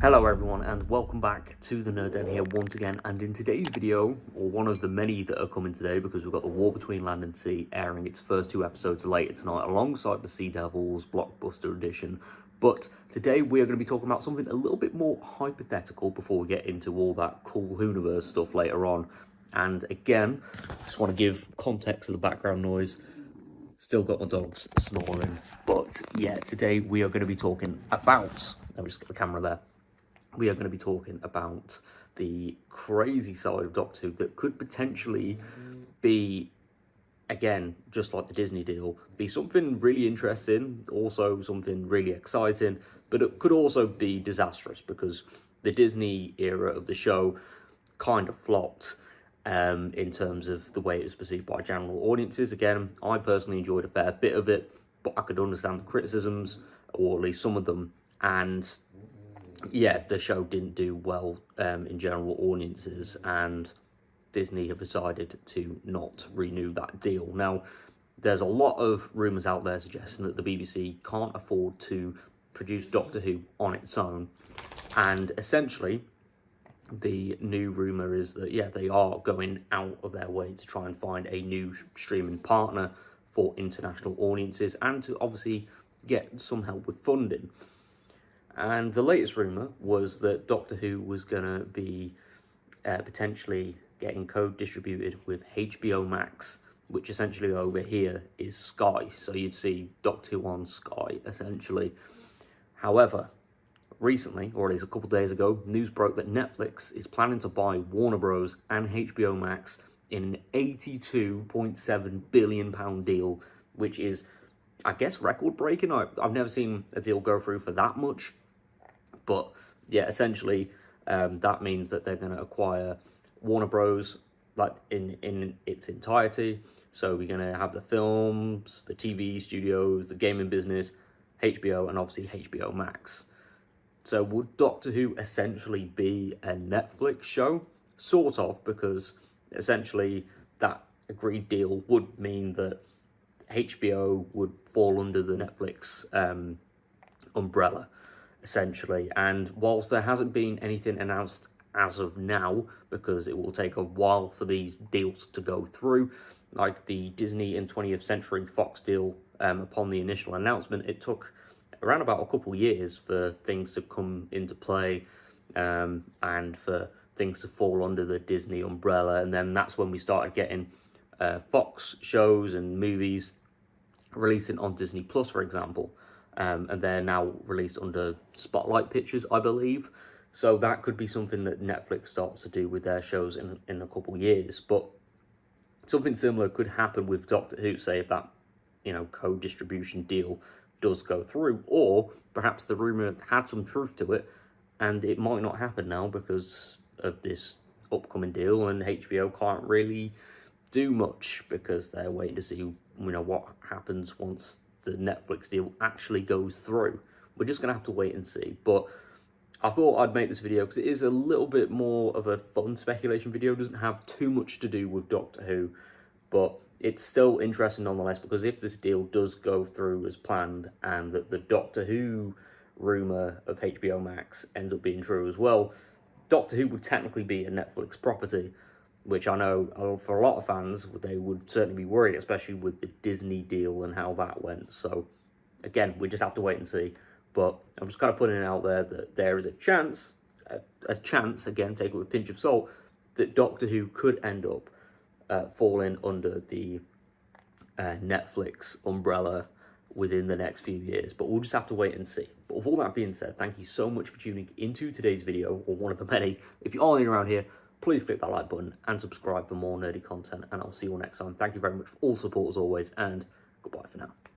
Hello everyone and welcome back to the Nerd Den here once again, and in today's video, or one of the many that are coming today because we've got The War Between Land and Sea airing its first two episodes later tonight alongside the Sea Devils Blockbuster Edition. But today we are going to be talking about something a little bit more hypothetical before we get into all that cool Hooniverse stuff later on. And again, just want to give context to the background noise. Still got my dogs snoring. But yeah, today we are going to be talking about, let me just get the camera there. We are going to be talking about the crazy side of Doctor Who that could potentially be, again, just like the Disney deal, be something really interesting, also something really exciting, but it could also be disastrous because the Disney era of the show kind of flopped in terms of the way it was perceived by general audiences. Again, I personally enjoyed a fair bit of it, but I could understand the criticisms, or at least some of them, and yeah, the show didn't do well in general audiences, and Disney have decided to not renew that deal. Now, there's a lot of rumours out there suggesting that the BBC can't afford to produce Doctor Who on its own, and essentially the new rumour is that, yeah, they are going out of their way to try and find a new streaming partner for international audiences and to obviously get some help with funding. And the latest rumour was that Doctor Who was going to be potentially getting co-distributed with HBO Max, which essentially over here is Sky. So you'd see Doctor Who on Sky, essentially. However, recently, or at least a couple of days ago, news broke that Netflix is planning to buy Warner Bros. And HBO Max in an £82.7 billion deal, which is, I guess, record-breaking. I've never seen a deal go through for that much. But yeah, essentially, that means that they're going to acquire Warner Bros. Like in its entirety. So we're going to have the films, the TV studios, the gaming business, HBO, and obviously HBO Max. So would Doctor Who essentially be a Netflix show? Sort of, because essentially that agreed deal would mean that HBO would fall under the Netflix umbrella, essentially. And whilst there hasn't been anything announced as of now, because it will take a while for these deals to go through, like the Disney and 20th Century Fox deal, upon the initial announcement, it took around about a couple years for things to come into play, and for things to fall under the Disney umbrella. And then that's when we started getting Fox shows and movies releasing on Disney Plus, for example. And they're now released under Spotlight Pictures, I believe. So that could be something that Netflix starts to do with their shows in a couple of years. But something similar could happen with Doctor Who, say if that, co-distribution deal does go through. Or perhaps the rumour had some truth to it, and it might not happen now because of this upcoming deal, and HBO can't really do much because they're waiting to see, what happens once the Netflix deal actually goes through. We're just going to have to wait and see. But I thought I'd make this video because it is a little bit more of a fun speculation video. It doesn't have too much to do with Doctor Who, but it's still interesting nonetheless, because if this deal does go through as planned and that the Doctor Who rumour of HBO Max ends up being true as well, Doctor Who would technically be a Netflix property, which I know for a lot of fans, they would certainly be worried, especially with the Disney deal and how that went. So, again, we just have to wait and see. But I'm just kind of putting it out there that there is a chance, again, take it with a pinch of salt, that Doctor Who could end up falling under the Netflix umbrella within the next few years. But we'll just have to wait and see. But with all that being said, thank you so much for tuning into today's video, or one of the many. If you are new around here, please click that like button and subscribe for more nerdy content, and I'll see you all next time. Thank you very much for all support as always, and goodbye for now.